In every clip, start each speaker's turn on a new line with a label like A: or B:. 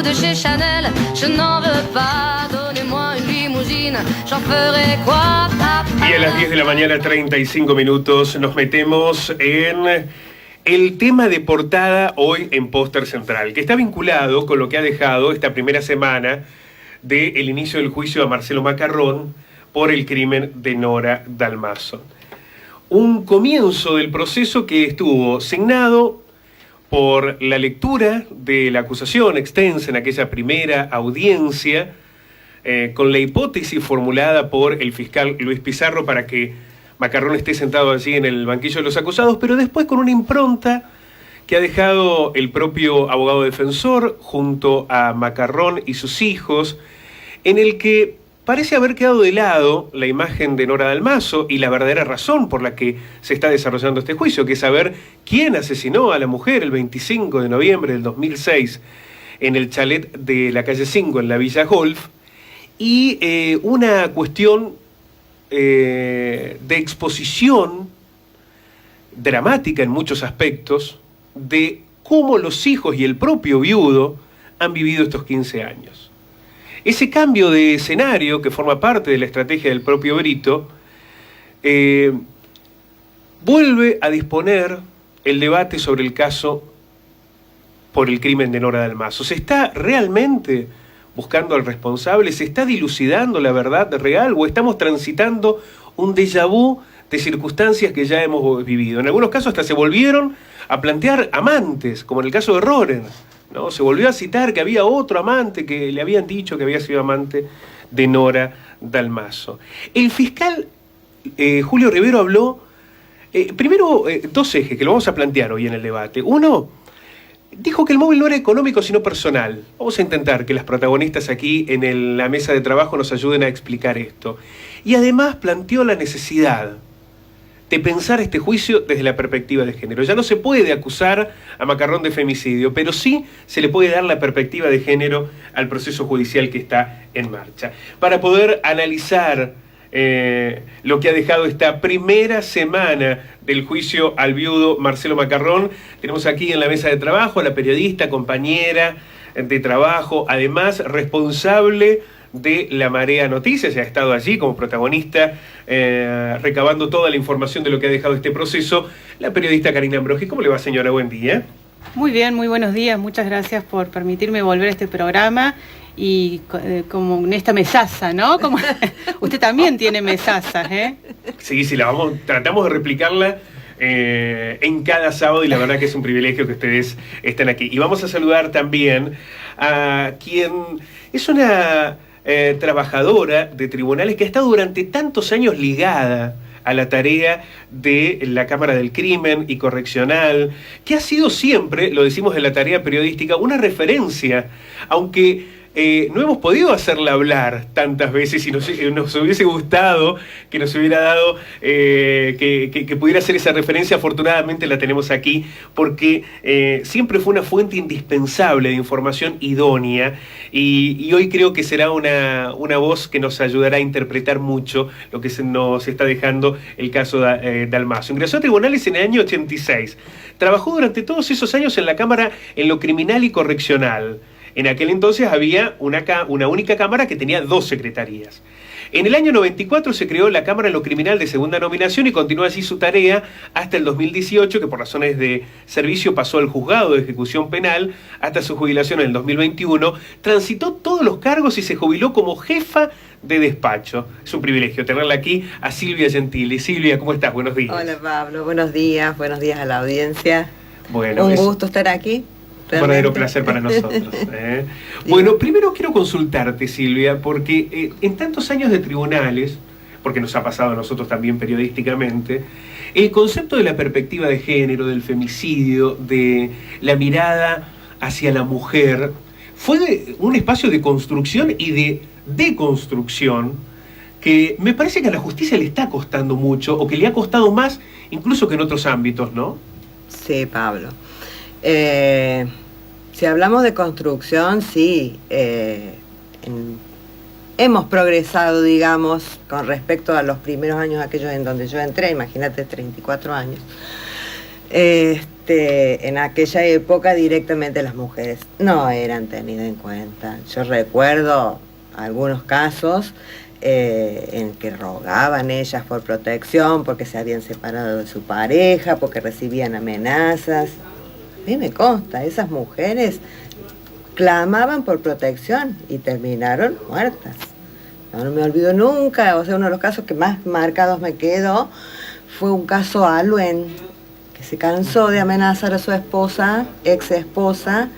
A: de chez Chanel, je n'en veux pas. Donnez-moi une limousine, j'en ferai quoi, papa?
B: Y a las 10 de la mañana, 35 minutos, nos metemos en el tema de portada hoy en Póster Central, que está vinculado con lo que ha dejado esta primera semana del inicio del juicio a Marcelo Macarrón por el crimen de Nora Dalmazo. Un comienzo del proceso que estuvo signado por la lectura de la acusación extensa en aquella primera audiencia, con la hipótesis formulada por el fiscal Luis Pizarro para que Macarrón esté sentado allí en el banquillo de los acusados, pero después con una impronta que ha dejado el propio abogado defensor junto a Macarrón y sus hijos, en el que parece haber quedado de lado la imagen de Nora Dalmazo y la verdadera razón por la que se está desarrollando este juicio, que es saber quién asesinó a la mujer el 25 de noviembre del 2006 en el chalet de la calle 5 en la Villa Golf, y una cuestión de exposición dramática en muchos aspectos de cómo los hijos y el propio viudo han vivido estos 15 años. Ese cambio de escenario, que forma parte de la estrategia del propio Brito, vuelve a disponer el debate sobre el caso por el crimen de Nora Dalmazo. ¿Se está realmente buscando al responsable? ¿Se está dilucidando la verdad real o estamos transitando un déjà vu de circunstancias que ya hemos vivido? En algunos casos hasta se volvieron a plantear amantes, como en el caso de Roren, ¿no? Se volvió a citar que había otro amante que le habían dicho que había sido amante de Nora Dalmazo. El fiscal Julio Rivero habló, primero, dos ejes que lo vamos a plantear hoy en el debate. Uno, dijo que el móvil no era económico sino personal. Vamos a intentar que las protagonistas aquí en la mesa de trabajo nos ayuden a explicar esto. Y además planteó la necesidad de pensar este juicio desde la perspectiva de género. Ya no se puede acusar a Macarrón de femicidio, pero sí se le puede dar la perspectiva de género al proceso judicial que está en marcha. Para poder analizar lo que ha dejado esta primera semana del juicio al viudo Marcelo Macarrón, tenemos aquí en la mesa de trabajo a la periodista, compañera de trabajo, además responsable de La Marea Noticias, ha estado allí como protagonista, recabando toda la información de lo que ha dejado este proceso, la periodista Karina Ambrogi. ¿Cómo le va, señora? Buen día.
C: Muy bien, muy buenos días, muchas gracias por permitirme volver a este programa y como en esta mesaza, ¿no? Como usted también tiene mesazas, ¿eh?
B: Sí, tratamos de replicarla en cada sábado y la verdad que es un privilegio que ustedes estén aquí. Y vamos a saludar también a quien es una trabajadora de tribunales que ha estado durante tantos años ligada a la tarea de la Cámara del Crimen y Correccional, que ha sido siempre, lo decimos en la tarea periodística, una referencia, aunque no hemos podido hacerla hablar tantas veces y nos hubiese gustado que nos hubiera dado, que pudiera hacer esa referencia. Afortunadamente la tenemos aquí porque siempre fue una fuente indispensable de información idónea y hoy creo que será una voz que nos ayudará a interpretar mucho lo que nos está dejando el caso de Dalmazo. Ingresó a tribunales en el año 86. Trabajó durante todos esos años en la Cámara en lo criminal y correccional. En aquel entonces había una única Cámara que tenía 2 secretarías. En el año 94 se creó la Cámara en lo Criminal de segunda nominación y continuó así su tarea hasta el 2018, que por razones de servicio pasó al Juzgado de Ejecución Penal hasta su jubilación en el 2021. Transitó todos los cargos y se jubiló como jefa de despacho. Es un privilegio tenerla aquí a Silvia Gentili. Silvia, ¿cómo estás? Buenos días.
D: Hola, Pablo. Buenos días a la audiencia.
B: Bueno,
D: un gusto estar aquí.
B: Un verdadero placer para nosotros. Bueno, primero quiero consultarte, Silvia, porque en tantos años de tribunales, porque nos ha pasado a nosotros también periodísticamente, el concepto de la perspectiva de género, del femicidio, de la mirada hacia la mujer, fue un espacio de construcción y de deconstrucción que me parece que a la justicia le está costando mucho, o que le ha costado más incluso que en otros ámbitos, ¿no?
D: Sí, Pablo. Si hablamos de construcción, sí, hemos progresado, digamos, con respecto a los primeros años aquellos en donde yo entré, imagínate, 34 años. En aquella época directamente las mujeres no eran tenidas en cuenta. Yo recuerdo algunos casos en que rogaban ellas por protección, porque se habían separado de su pareja, porque recibían amenazas. A mí me consta, esas mujeres clamaban por protección y terminaron muertas. No me olvido nunca, o sea, uno de los casos que más marcados me quedó fue un caso Aluen, que se cansó de amenazar a su esposa, ex esposa,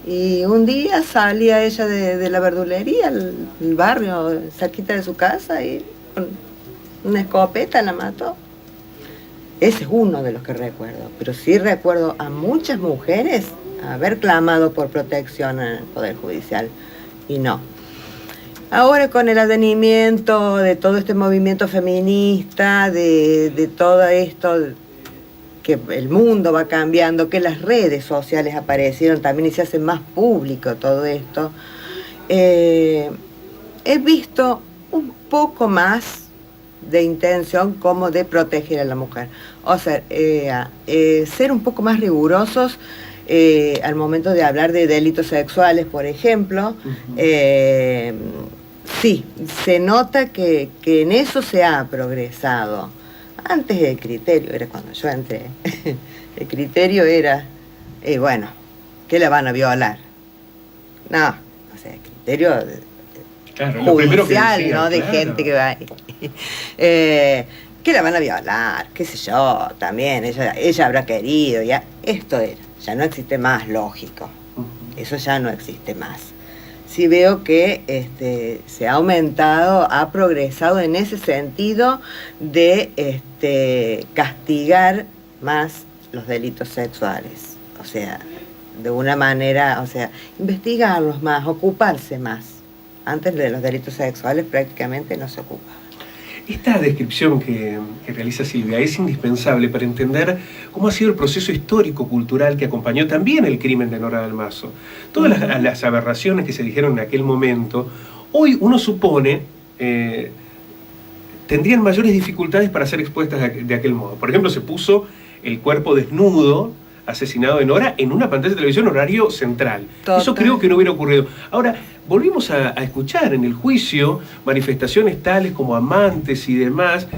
D: y un día salía ella de la verdulería, el barrio, cerquita de su casa, y con una escopeta la mató. Ese es uno de los que recuerdo, pero sí recuerdo a muchas mujeres haber clamado por protección en el Poder Judicial, y no. Ahora con el advenimiento de todo este movimiento feminista, de todo esto, que el mundo va cambiando, que las redes sociales aparecieron también y se hace más público todo esto, he visto un poco más de intención como de proteger a la mujer. O sea, ser un poco más rigurosos al momento de hablar de delitos sexuales, por ejemplo. Sí, se nota que en eso se ha progresado. Antes el criterio, era cuando yo entré, el criterio era, bueno, ¿qué la van a violar? No, o sea, el criterio
B: claro,
D: judicial,
B: decía,
D: ¿no? De
B: claro.
D: gente que va ahí. ¿Qué la van a violar? ¿Qué sé yo? También, ella habrá querido, ya. Esto era, ya no existe más, lógico. Eso ya no existe más. Sí veo que se ha aumentado, ha progresado en ese sentido de castigar más los delitos sexuales. O sea, de una manera, o sea, investigarlos más, ocuparse más. Antes de los delitos sexuales prácticamente no se ocupaba.
B: Esta descripción que realiza Silvia es indispensable para entender cómo ha sido el proceso histórico-cultural que acompañó también el crimen de Nora Dalmazo. Todas las aberraciones que se dijeron en aquel momento, hoy uno supone tendrían mayores dificultades para ser expuestas de aquel modo. Por ejemplo, se puso el cuerpo desnudo, asesinado de Nora, en una pantalla de televisión horario central. Total. Eso creo que no hubiera ocurrido. Ahora, volvimos a escuchar en el juicio manifestaciones tales como amantes y demás,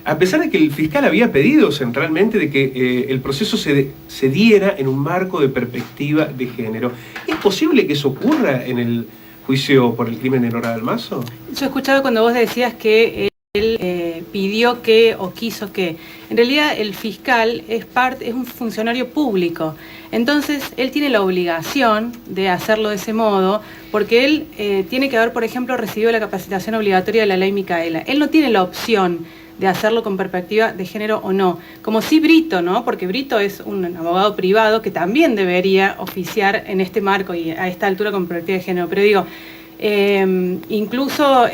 B: a pesar de que el fiscal había pedido centralmente de que el proceso se diera en un marco de perspectiva de género. ¿Es posible que eso ocurra en el juicio por el crimen de Nora Dalmazo?
C: Yo escuchaba cuando vos decías que él pidió que o quiso que. En realidad el fiscal es un funcionario público, entonces él tiene la obligación de hacerlo de ese modo, porque él tiene que haber, por ejemplo, recibido la capacitación obligatoria de la ley Micaela. Él no tiene la opción de hacerlo con perspectiva de género o no, como sí Brito, ¿no? Porque Brito es un abogado privado que también debería oficiar en este marco y a esta altura con perspectiva de género, pero digo, incluso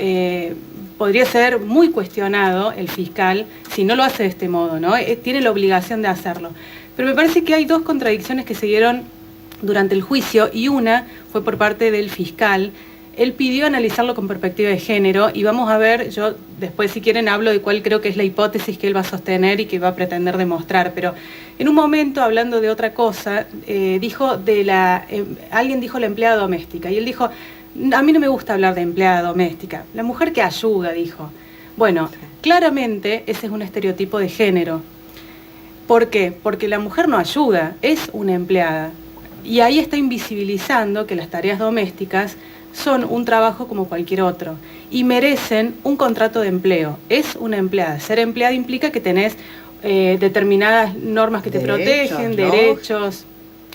C: podría ser muy cuestionado el fiscal si no lo hace de este modo, ¿no? Tiene la obligación de hacerlo. Pero me parece que hay dos contradicciones que se dieron durante el juicio, y una fue por parte del fiscal. Él pidió analizarlo con perspectiva de género, y vamos a ver, yo después si quieren hablo de cuál creo que es la hipótesis que él va a sostener y que va a pretender demostrar, pero en un momento, hablando de otra cosa, alguien dijo la empleada doméstica, y él dijo: a mí no me gusta hablar de empleada doméstica, la mujer que ayuda, dijo. Bueno, claramente ese es un estereotipo de género. ¿Por qué? Porque la mujer no ayuda, es una empleada. Y ahí está invisibilizando que las tareas domésticas son un trabajo como cualquier otro y merecen un contrato de empleo. Es una empleada. Ser empleada implica que tenés determinadas normas que te protegen, derechos.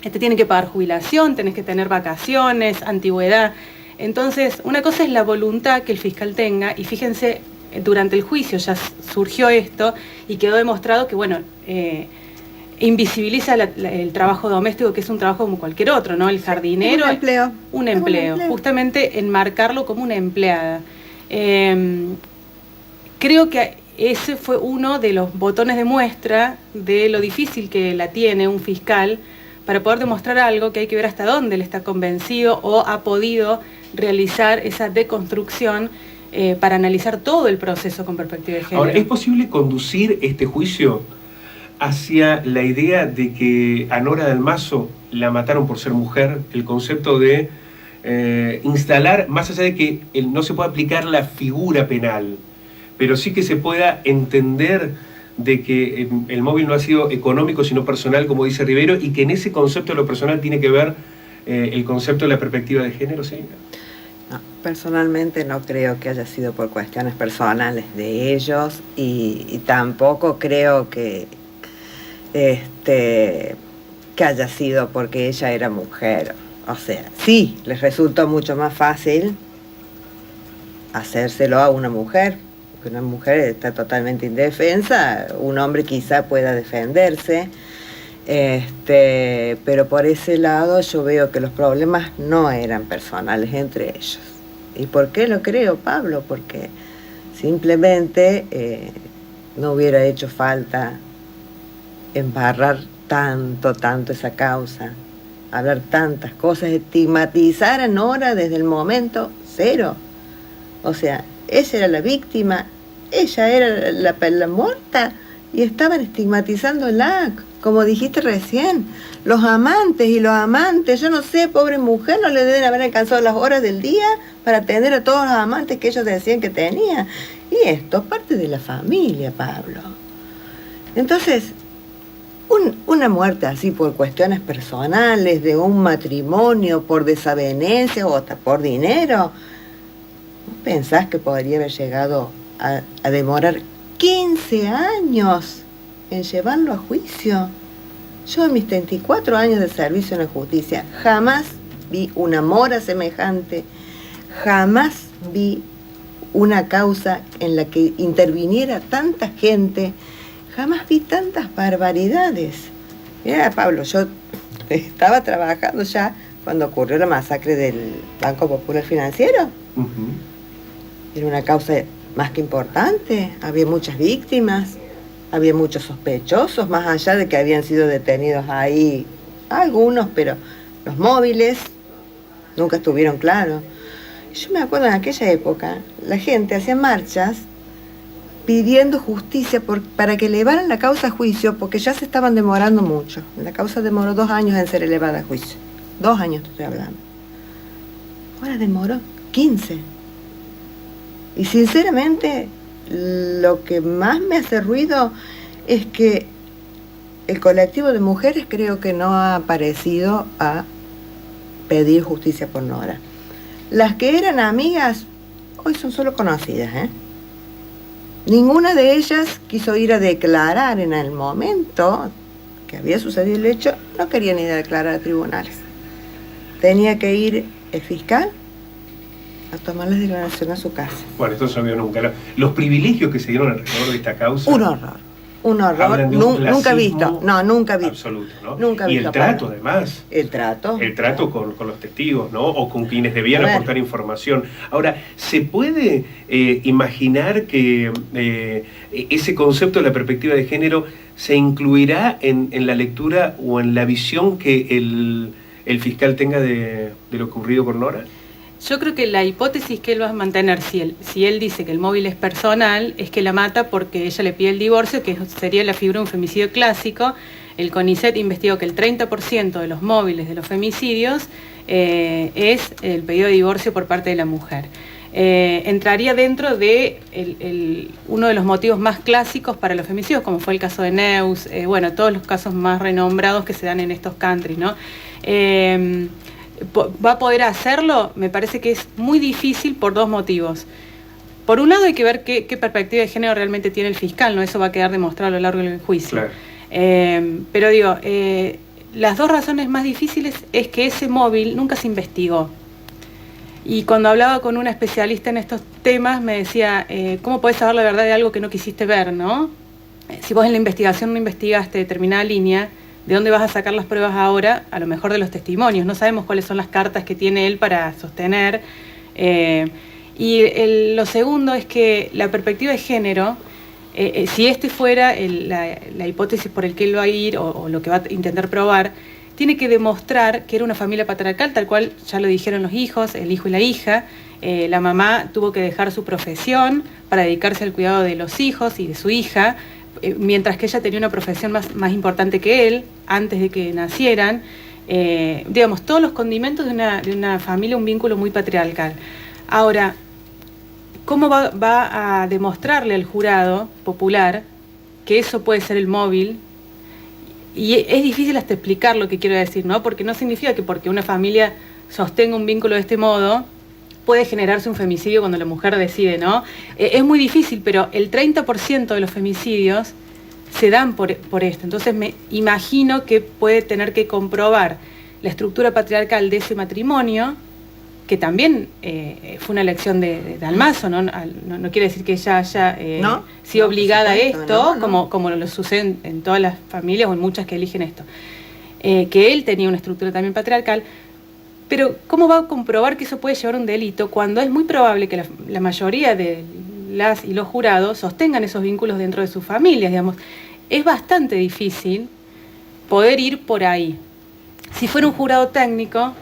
C: Te tienen que pagar jubilación, tenés que tener vacaciones, antigüedad. Entonces, una cosa es la voluntad que el fiscal tenga, y fíjense, durante el juicio ya surgió esto y quedó demostrado que, bueno, invisibiliza el trabajo doméstico, que es un trabajo como cualquier otro, ¿no? El jardinero. Un empleo. Justamente enmarcarlo como una empleada. Creo que ese fue uno de los botones de muestra de lo difícil que la tiene un fiscal para poder demostrar algo, que hay que ver hasta dónde él está convencido o ha podido realizar esa deconstrucción para analizar todo el proceso con perspectiva de género.
B: Ahora, ¿es posible conducir este juicio hacia la idea de que a Nora Dalmazo la mataron por ser mujer, el concepto de instalar, más allá de que no se pueda aplicar la figura penal, pero sí que se pueda entender de que el móvil no ha sido económico sino personal, como dice Rivero, y que en ese concepto de lo personal tiene que ver el concepto de la perspectiva de género, ¿sí?
D: No, personalmente no creo que haya sido por cuestiones personales de ellos y tampoco creo que haya sido porque ella era mujer. O sea, sí, les resultó mucho más fácil hacérselo a una mujer, porque una mujer está totalmente indefensa, un hombre quizá pueda defenderse, pero por ese lado yo veo que los problemas no eran personales entre ellos. ¿Y por qué lo creo, Pablo? Porque simplemente no hubiera hecho falta embarrar tanto esa causa, hablar tantas cosas, estigmatizar a Nora desde el momento cero. O sea, ella era la víctima, ella era la muerta y estaban estigmatizándola, como dijiste recién. Los amantes, yo no sé, pobre mujer, no le deben haber alcanzado las horas del día para atender a todos los amantes que ellos decían que tenía. Y esto es parte de la familia, Pablo. Entonces, una muerte así por cuestiones personales, de un matrimonio, por desavenencia o hasta por dinero, ¿no pensás que podría haber llegado a demorar 15 años en llevarlo a juicio? Yo en mis 34 años de servicio en la justicia jamás vi una mora semejante, jamás vi una causa en la que interviniera tanta gente, jamás vi tantas barbaridades. Mira, Pablo, yo estaba trabajando ya cuando ocurrió la masacre del Banco Popular Financiero. Era una causa más que importante, había muchas víctimas, había muchos sospechosos, más allá de que habían sido detenidos ahí algunos, pero los móviles nunca estuvieron claros. Yo me acuerdo en aquella época, la gente hacía marchas pidiendo justicia para que elevaran la causa a juicio, porque ya se estaban demorando mucho. La causa demoró 2 años en ser elevada a juicio. 2 años estoy hablando. Ahora demoró 15. Y sinceramente, lo que más me hace ruido es que el colectivo de mujeres creo que no ha aparecido a pedir justicia por Nora. Las que eran amigas, hoy son solo conocidas, ¿eh? Ninguna de ellas quiso ir a declarar en el momento que había sucedido el hecho, no querían ir a declarar a tribunales. Tenía que ir el fiscal a tomar las declaraciones a su casa.
B: Bueno, esto no se vio nunca. Los privilegios que se dieron alrededor de esta causa...
D: Un horror, nunca visto. No, nunca visto.
B: Absoluto, ¿no?
D: Nunca
B: y
D: visto,
B: el trato,
D: Pablo.
B: además.
D: El trato
B: con los testigos, ¿no? O con quienes debían aportar información. Ahora, ¿se puede imaginar que ese concepto de la perspectiva de género se incluirá en la lectura o en la visión que el fiscal tenga de lo ocurrido con Nora?
C: Yo creo que la hipótesis que él va a mantener, si él dice que el móvil es personal, es que la mata porque ella le pide el divorcio, que sería la figura de un femicidio clásico. El CONICET investigó que el 30% de los móviles de los femicidios es el pedido de divorcio por parte de la mujer. Entraría dentro de uno de los motivos más clásicos para los femicidios, como fue el caso de Neus, todos los casos más renombrados que se dan en estos countries, ¿no? ¿Va a poder hacerlo? Me parece que es muy difícil por 2 motivos. Por un lado hay que ver qué perspectiva de género realmente tiene el fiscal, ¿no? Eso va a quedar demostrado a lo largo del juicio.
B: Claro.
C: Pero digo, las 2 razones más difíciles es que ese móvil nunca se investigó. Y cuando hablaba con una especialista en estos temas me decía, ¿cómo podés saber la verdad de algo que no quisiste ver, no? Si vos en la investigación no investigaste determinada línea, ¿de dónde vas a sacar las pruebas ahora? A lo mejor de los testimonios. No sabemos cuáles son las cartas que tiene él para sostener. Lo segundo es que la perspectiva de género, si fuera la hipótesis por el que él va a ir o lo que va a intentar probar, tiene que demostrar que era una familia patriarcal, tal cual ya lo dijeron los hijos, el hijo y la hija. La mamá tuvo que dejar su profesión para dedicarse al cuidado de los hijos y de su hija, mientras que ella tenía una profesión más importante que él, antes de que nacieran. Digamos, todos los condimentos de una familia, un vínculo muy patriarcal. Ahora, ¿cómo va a demostrarle al jurado popular que eso puede ser el móvil? Y es difícil hasta explicar lo que quiero decir, ¿no? Porque no significa que porque una familia sostenga un vínculo de este modo puede generarse un femicidio cuando la mujer decide, ¿no? Es muy difícil, pero el 30% de los femicidios se dan por esto. Entonces me imagino que puede tener que comprobar la estructura patriarcal de ese matrimonio, que también fue una elección de Dalmaso, ¿no? No quiere decir que ella haya sido obligada a esto, como lo sucede en todas las familias o en muchas que eligen esto. Que él tenía una estructura también patriarcal, pero ¿cómo va a comprobar que eso puede llevar a un delito cuando es muy probable que la mayoría de las y los jurados sostengan esos vínculos dentro de sus familias, digamos? Es bastante difícil poder ir por ahí. Si fuera un jurado técnico,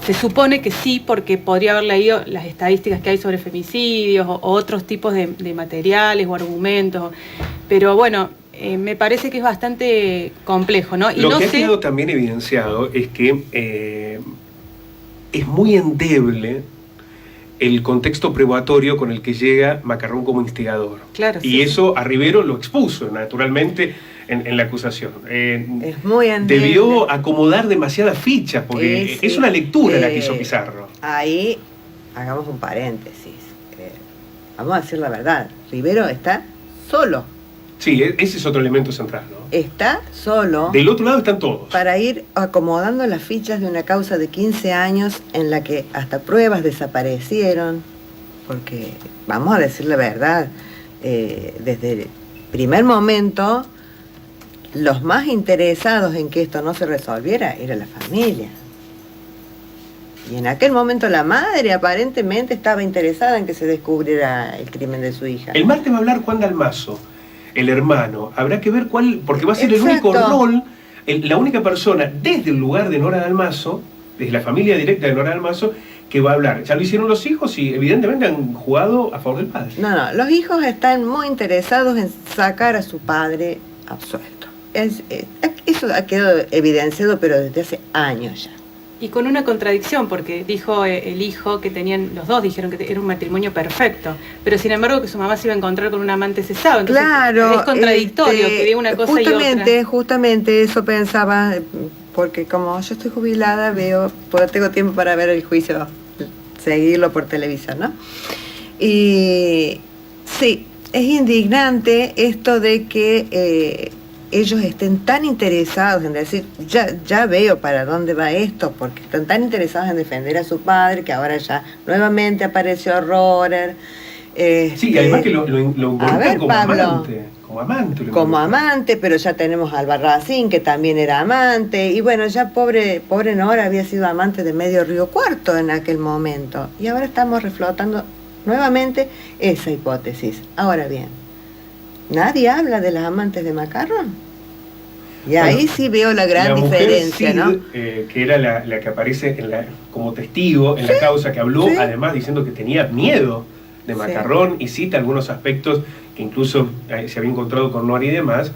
C: se supone que sí, porque podría haber leído las estadísticas que hay sobre femicidios o otros tipos de materiales o argumentos, pero bueno, me parece que es bastante complejo, ¿no? Y
B: lo que ha quedado también evidenciado es que es muy endeble el contexto probatorio con el que llega Macarrón como instigador.
C: Claro,
B: y eso a Rivero lo expuso, naturalmente, en la acusación.
D: Es muy endeble.
B: Debió acomodar demasiadas fichas, porque es una lectura la que hizo Pizarro.
D: Ahí, hagamos un paréntesis. Vamos a decir la verdad. Rivero está solo.
B: Sí, ese es otro elemento central, ¿no?
D: Está solo.
B: Del otro lado están todos.
D: Para ir acomodando las fichas de una causa de 15 años en la que hasta pruebas desaparecieron, porque, vamos a decir la verdad, desde el primer momento, los más interesados en que esto no se resolviera era la familia. Y en aquel momento la madre aparentemente estaba interesada en que se descubriera el crimen de su hija.
B: El martes va a hablar Juan Dalmaso, el hermano. Habrá que ver cuál, porque va a ser
D: Exacto.
B: el único rol, la única persona desde el lugar de Nora Dalmaso, desde la familia directa de Nora Dalmaso, que va a hablar. Ya lo hicieron los hijos y evidentemente han jugado a favor del padre.
D: No, los hijos están muy interesados en sacar a su padre absuelto. Eso ha quedado evidenciado, pero desde hace años ya.
C: Y con una contradicción, porque dijo el hijo que tenían, los dos dijeron que era un matrimonio perfecto, pero sin embargo que su mamá se iba a encontrar con un amante cesado. Entonces,
D: claro,
C: es contradictorio que diga una cosa y otra.
D: Justamente eso pensaba, porque como yo estoy jubilada, tengo tiempo para ver el juicio, seguirlo por televisión, ¿no? Y sí, es indignante esto de que ellos estén tan interesados en decir, ya veo para dónde va esto, porque están tan interesados en defender a su padre, que ahora ya nuevamente apareció Rohrer.
B: Sí, además que lo involucran como amante. Como
D: amante, pero ya tenemos a Albarracín, que también era amante, y bueno, ya pobre Nora había sido amante de Medio Río Cuarto en aquel momento, y ahora estamos reflotando nuevamente esa hipótesis. Ahora bien, nadie habla de las amantes de Macarrón. Y ahí sí veo la gran diferencia,
B: Sid,
D: ¿no?
B: Que era la que aparece como testigo en la causa, que habló además diciendo que tenía miedo de Macarrón y cita algunos aspectos que incluso se había encontrado con Nora y demás.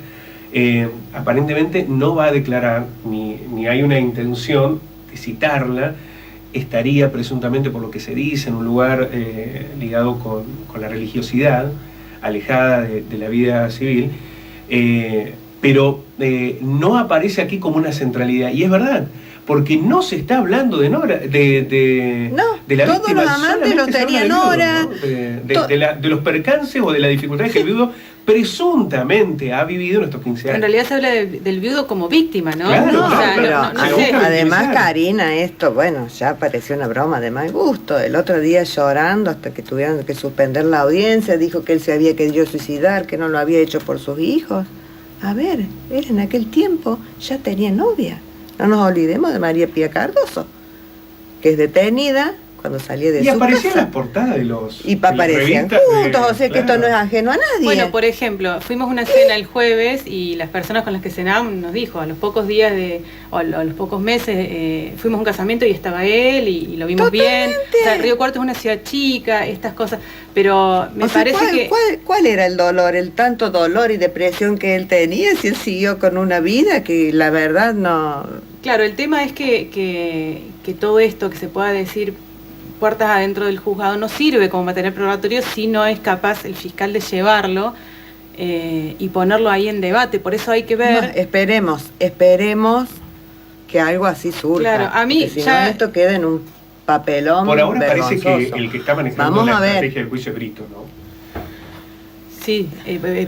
B: Aparentemente no va a declarar, ni hay una intención de citarla. Estaría presuntamente, por lo que se dice, en un lugar ligado con la religiosidad, alejada de la vida civil, pero no aparece aquí como una centralidad, y es verdad, porque no se está hablando de Nora, de la
D: todos
B: víctima,
D: los amantes los tenía Nora,
B: ¿no? de los percances o de las dificultades que el viudo presuntamente ha vivido en estos 15 años.
C: En realidad se habla del viudo como víctima, ¿no?
B: Claro,
D: pero además, Karina, esto, bueno, ya pareció una broma de mal gusto. El otro día llorando hasta que tuvieron que suspender la audiencia, dijo que él se había querido suicidar, que no lo había hecho por sus hijos. A ver, él en aquel tiempo ya tenía novia. No nos olvidemos de María Pía Cardoso, que es detenida cuando salía de
B: Y
D: su
B: aparecían
D: casa.
B: las portadas de los
D: Y
B: de las
D: aparecían
B: revistas
D: juntos, o sea que esto no es ajeno a nadie.
C: Bueno, por ejemplo, fuimos a una cena el jueves y las personas con las que cenábamos nos dijo, a los pocos días o a los pocos meses, fuimos a un casamiento y estaba él y lo vimos bien. O sea, Río Cuarto es una ciudad chica, estas cosas, pero me
D: O sea,
C: parece
D: ¿cuál era el dolor, el tanto dolor y depresión que él tenía si él siguió con una vida que la verdad no...
C: Claro, el tema es que todo esto que se pueda decir puertas adentro del juzgado no sirve como material probatorio si no es capaz el fiscal de llevarlo y ponerlo ahí en debate. Por eso hay que ver...
D: No, esperemos que algo así surja.
C: Claro, a mí
D: porque si
C: ya-
D: no esto queda en un papelón
B: Por ahora parece que
D: vergonzoso.
B: el que está manejando
D: Vamos
B: la
D: a ver.
B: estrategia del juicio es Brito, ¿no?
C: Sí,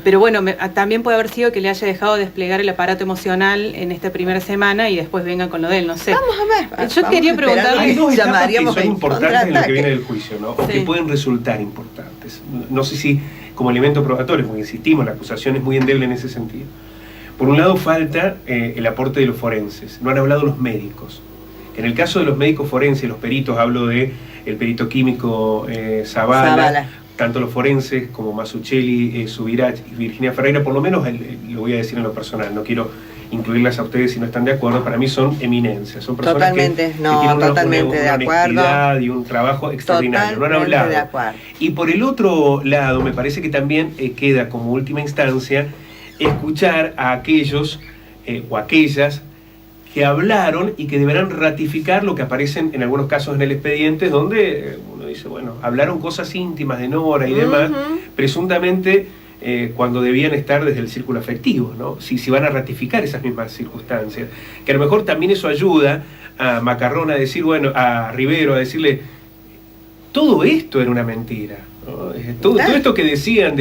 C: pero bueno, también puede haber sido que le haya dejado desplegar el aparato emocional en esta primera semana y después venga con lo de él, no sé.
D: Vamos a ver.
C: Yo
D: vamos
C: quería
D: a esperar.
C: preguntarle-
B: Hay dos etapas que
D: Llamaríamos
B: son
D: en
B: importantes en lo que
D: contraataque.
B: viene del juicio, ¿no? O
C: Sí.
B: que pueden resultar importantes. No sé si como elemento probatorio, porque insistimos, la acusación es muy endeble en ese sentido. Por un lado falta el aporte de los forenses, no han hablado los médicos. En el caso de los médicos forenses, los peritos, hablo de el perito químico Zavala, tanto los forenses como Masuccelli, Subirach y Virginia Ferreira, por lo menos lo voy a decir en lo personal, no quiero incluirlas a ustedes si no están de acuerdo, para mí son eminencias, son personas
D: Totalmente,
B: que
D: no,
B: tienen
D: totalmente de
B: una
D: acuerdo.
B: honestidad y un trabajo extraordinario, no han
D: Totalmente
B: hablado.
D: de acuerdo.
B: Y por el otro lado, me parece que también queda como última instancia escuchar a aquellos o aquellas que hablaron y que deberán ratificar lo que aparecen en algunos casos en el expediente, donde uno dice, bueno, hablaron cosas íntimas de Nora y demás, presuntamente cuando debían estar desde el círculo afectivo, ¿no? Si van a ratificar esas mismas circunstancias. Que a lo mejor también eso ayuda a Macarrón a decir, bueno, a Rivero a decirle, todo esto era una mentira, ¿no? Todo esto que decían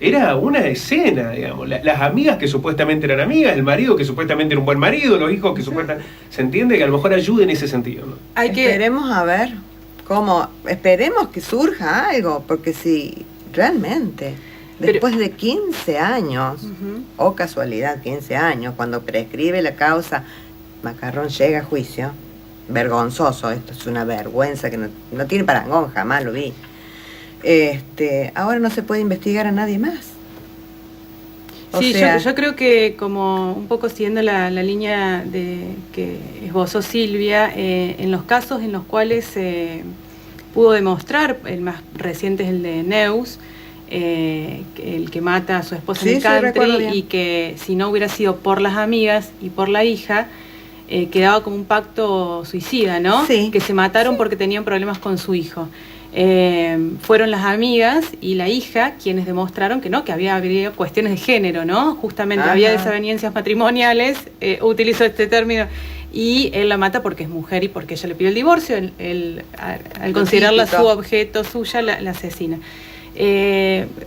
B: era una escena, digamos, las amigas que supuestamente eran amigas, el marido que supuestamente era un buen marido, los hijos que supuestamente... Se entiende que a lo mejor ayude en ese sentido, ¿no?
D: Esperemos a ver cómo, esperemos que surja algo, porque si realmente, después de 15 años, o casualidad 15 años, cuando prescribe la causa, Macarrón llega a juicio, vergonzoso, esto es una vergüenza que no tiene parangón, jamás lo vi. Ahora no se puede investigar a nadie más.
C: Sí, yo creo que como un poco siguiendo la línea de que esbozó Silvia, en los casos en los cuales se pudo demostrar, el más reciente es el de Neus, el que mata a su esposa en el country, y que si no hubiera sido por las amigas y por la hija, quedaba como un pacto suicida, ¿no?
D: Sí.
C: Que se mataron porque tenían problemas con su hijo. Fueron las amigas y la hija quienes demostraron que no, que había cuestiones de género, ¿no? Justamente había desavenencias matrimoniales, utilizó este término, y él la mata porque es mujer y porque ella le pidió el divorcio, él al considerarla su objeto, suya, la asesina.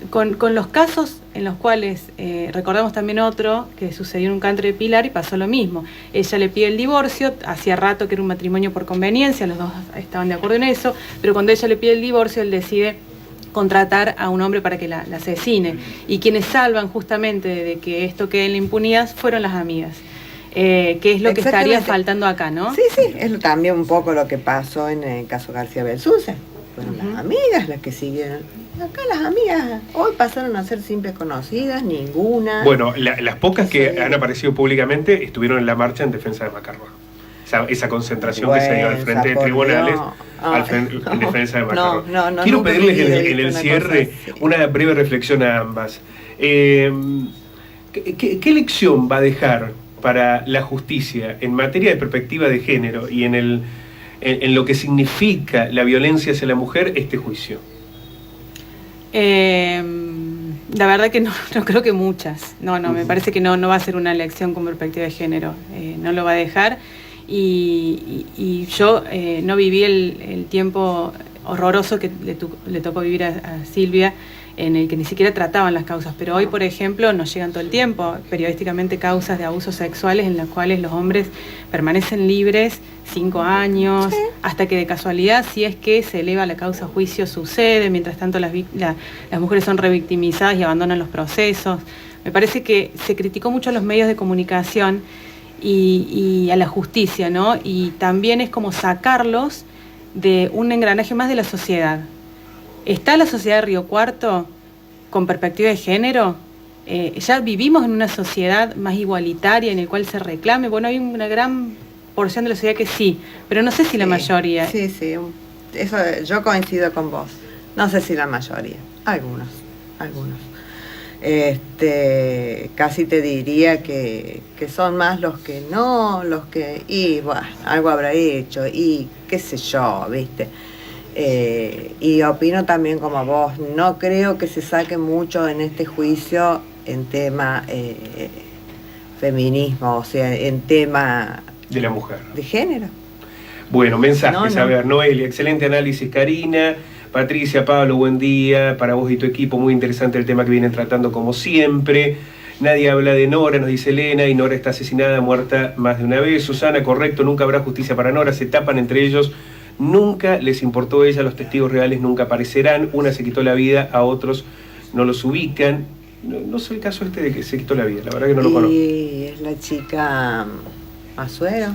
C: Con los casos en los cuales recordamos también otro que sucedió en un country de Pilar y pasó lo mismo. Ella le pide el divorcio, hacía rato que era un matrimonio por conveniencia, los dos estaban de acuerdo en eso, pero cuando ella le pide el divorcio, él decide contratar a un hombre para que la asesine, y quienes salvan justamente de que esto quede en la impunidad fueron las amigas. Que es lo que estaría faltando acá, ¿no?
D: Sí, es también un poco lo que pasó en el caso García Belsunce. Fueron las amigas las que siguieron. Acá las amigas hoy pasaron a ser simples conocidas, ninguna.
B: Bueno, las pocas que han aparecido públicamente estuvieron en la marcha en defensa de Macarrón. Esa concentración que se dio al frente de tribunales en defensa de Macarrón. Quiero pedirles en el cierre una breve reflexión a ambas. ¿Qué lección va a dejar para la justicia en materia de perspectiva de género y en lo que significa la violencia hacia la mujer este juicio?
C: La verdad que no creo que muchas. Me parece que no va a ser una elección con perspectiva de género. No lo va a dejar. Y yo no viví el tiempo horroroso que le tocó vivir a Silvia, en el que ni siquiera trataban las causas, pero hoy, por ejemplo, nos llegan todo el tiempo periodísticamente causas de abusos sexuales en las cuales los hombres permanecen libres 5 años, hasta que de casualidad, si es que se eleva la causa a juicio, sucede. Mientras tanto las mujeres son revictimizadas y abandonan los procesos. Me parece que se criticó mucho a los medios de comunicación y a la justicia, ¿no? Y también es como sacarlos de un engranaje más de la sociedad. ¿Está la sociedad de Río Cuarto con perspectiva de género? ¿Ya vivimos en una sociedad más igualitaria en la cual se reclame? Bueno, hay una gran porción de la sociedad que sí, pero no sé si la mayoría.
D: Sí, eso yo coincido con vos. No sé si la mayoría, algunos. Casi te diría que son más los que no, los que, y bueno, algo habrá hecho, y qué sé yo, ¿viste? Y opino también como vos, no creo que se saque mucho en este juicio en tema feminismo, o sea, en tema
B: de la mujer.
D: De género.
B: Bueno, mensajes, a ver, Noelia, excelente análisis, Karina. Patricia, Pablo, buen día, para vos y tu equipo, muy interesante el tema que vienen tratando como siempre. Nadie habla de Nora, nos dice Elena, y Nora está asesinada, muerta más de una vez. Susana, correcto, nunca habrá justicia para Nora, se tapan entre ellos, nunca les importó ella, los testigos reales nunca aparecerán, una se quitó la vida, a otros no los ubican. No sé el caso de que se quitó la vida, la verdad que no lo conozco.
D: Y es la chica Masuero.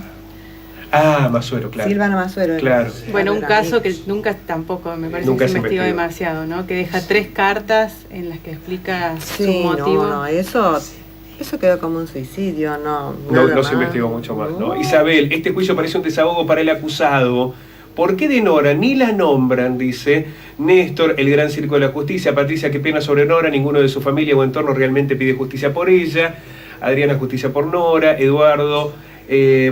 B: Ah, Masuero, claro.
D: Silvana Masuero.
B: Claro.
C: Bueno, un caso que nunca tampoco, me parece que se investigó demasiado, ¿no? Que deja 3 cartas en las que explica su motivo.
D: No, eso quedó como un suicidio, no
B: se investigó mucho más, ¿no? Isabel, este juicio parece un desahogo para el acusado. ¿Por qué de Nora ni la nombran? Dice Néstor, el gran circo de la justicia. Patricia, qué pena sobre Nora, ninguno de su familia o entorno realmente pide justicia por ella. Adriana, justicia por Nora. Eduardo,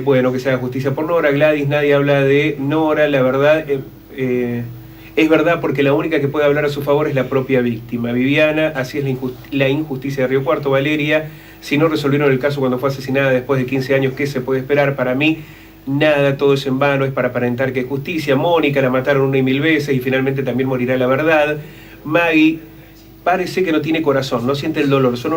B: bueno, que se haga justicia por Nora. Gladys, nadie habla de Nora, la verdad, es verdad porque la única que puede hablar a su favor es la propia víctima. Viviana, así es la injusticia de Río Cuarto. Valeria, si no resolvieron el caso cuando fue asesinada después de 15 años, ¿qué se puede esperar? Para mí, nada, todo es en vano, es para aparentar que hay justicia. Mónica, la mataron 1 y 1000 veces y finalmente también morirá la verdad. Maggie, parece que no tiene corazón, no siente el dolor, solo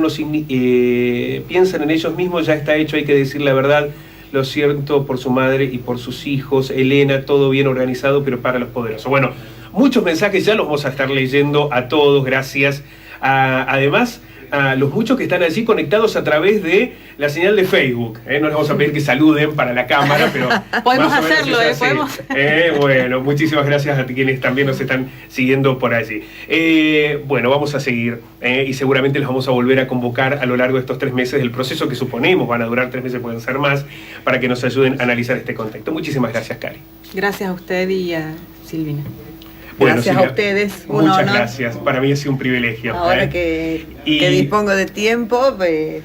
B: piensan en ellos mismos, ya está hecho, hay que decir la verdad. Lo siento por su madre y por sus hijos. Elena, todo bien organizado, pero para los poderosos. Bueno, muchos mensajes, ya los vamos a estar leyendo a todos, gracias. Además, a los muchos que están allí conectados a través de la señal de Facebook. No les vamos a pedir que saluden para la cámara, pero
C: podemos hacerlo, podemos.
B: Bueno, muchísimas gracias a quienes también nos están siguiendo por allí. Bueno, vamos a seguir y seguramente los vamos a volver a convocar a lo largo de estos 3 meses del proceso, que suponemos van a durar 3 meses, pueden ser más, para que nos ayuden a analizar este contexto. Muchísimas gracias, Cari.
C: Gracias a usted y a Silvina.
B: Bueno,
D: gracias a ustedes.
B: Muchas gracias. Para mí ha sido un privilegio.
D: Ahora que dispongo de tiempo, pues...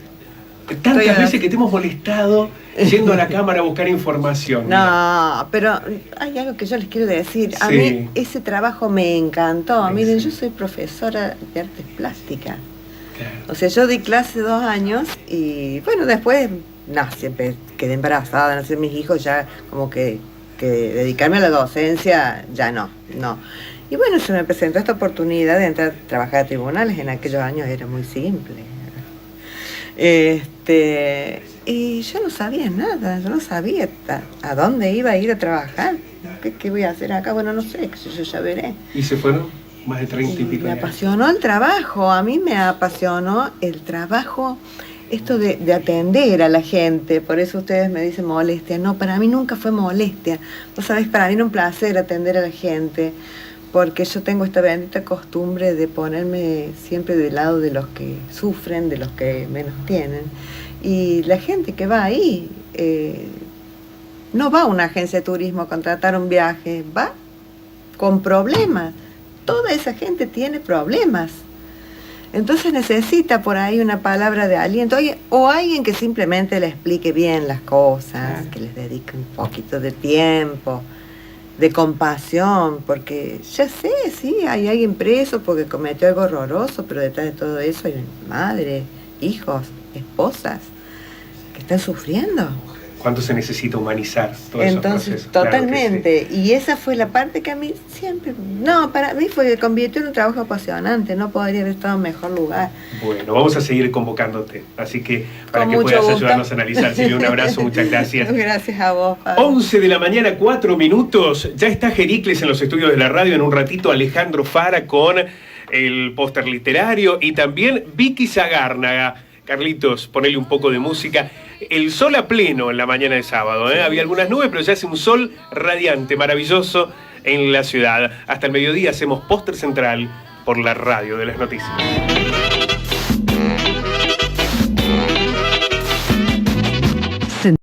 B: Tantas veces que te hemos molestado yendo a la cámara a buscar información.
D: No, pero hay algo que yo les quiero decir. A mí ese trabajo me encantó. Miren, yo soy profesora de artes plásticas. Claro. O sea, yo di clase 2 años y bueno, después, siempre quedé embarazada, nací mis hijos, ya como que dedicarme a la docencia, ya no. Y bueno, se me presentó esta oportunidad de entrar a trabajar a tribunales, en aquellos años era muy simple. Y yo no sabía nada, yo no sabía a dónde iba a ir a trabajar, qué voy a hacer acá, bueno, no sé, yo ya veré.
B: ¿Y se fueron más de 30 y pico?
D: Me apasionó el trabajo, a mí me apasionó el trabajo, esto de atender a la gente, por eso ustedes me dicen molestia. No, para mí nunca fue molestia. Vos sabés, para mí era un placer atender a la gente, porque yo tengo esta bendita costumbre de ponerme siempre del lado de los que sufren, de los que menos tienen. Y la gente que va ahí, no va a una agencia de turismo a contratar un viaje, va con problemas. Toda esa gente tiene problemas. Entonces necesita por ahí una palabra de aliento, o alguien que simplemente le explique bien las cosas, que les dedique un poquito de tiempo, de compasión, porque ya sé, sí, hay alguien preso porque cometió algo horroroso, pero detrás de todo eso hay madres, hijos, esposas que están sufriendo.
B: ¿Cuánto se necesita humanizar todo eso?
D: Entonces, totalmente. Claro, y esa fue la parte que a mí siempre... No, para mí convirtió en un trabajo apasionante. No podría haber estado en mejor lugar.
B: Bueno, vamos a seguir convocándote. Así que para que puedas ayudarnos a analizar. Silvia, un abrazo, muchas gracias.
D: Gracias a vos, Pablo.
B: 11 de la mañana, 4 minutos. Ya está Jericles en los estudios de la radio. En un ratito Alejandro Fara con el póster literario. Y también Vicky Zagárnaga. Carlitos, ponele un poco de música. El sol a pleno en la mañana de sábado, ¿eh? Había algunas nubes, pero ya hace un sol radiante, maravilloso en la ciudad. Hasta el mediodía hacemos Póster Central por la radio de las noticias.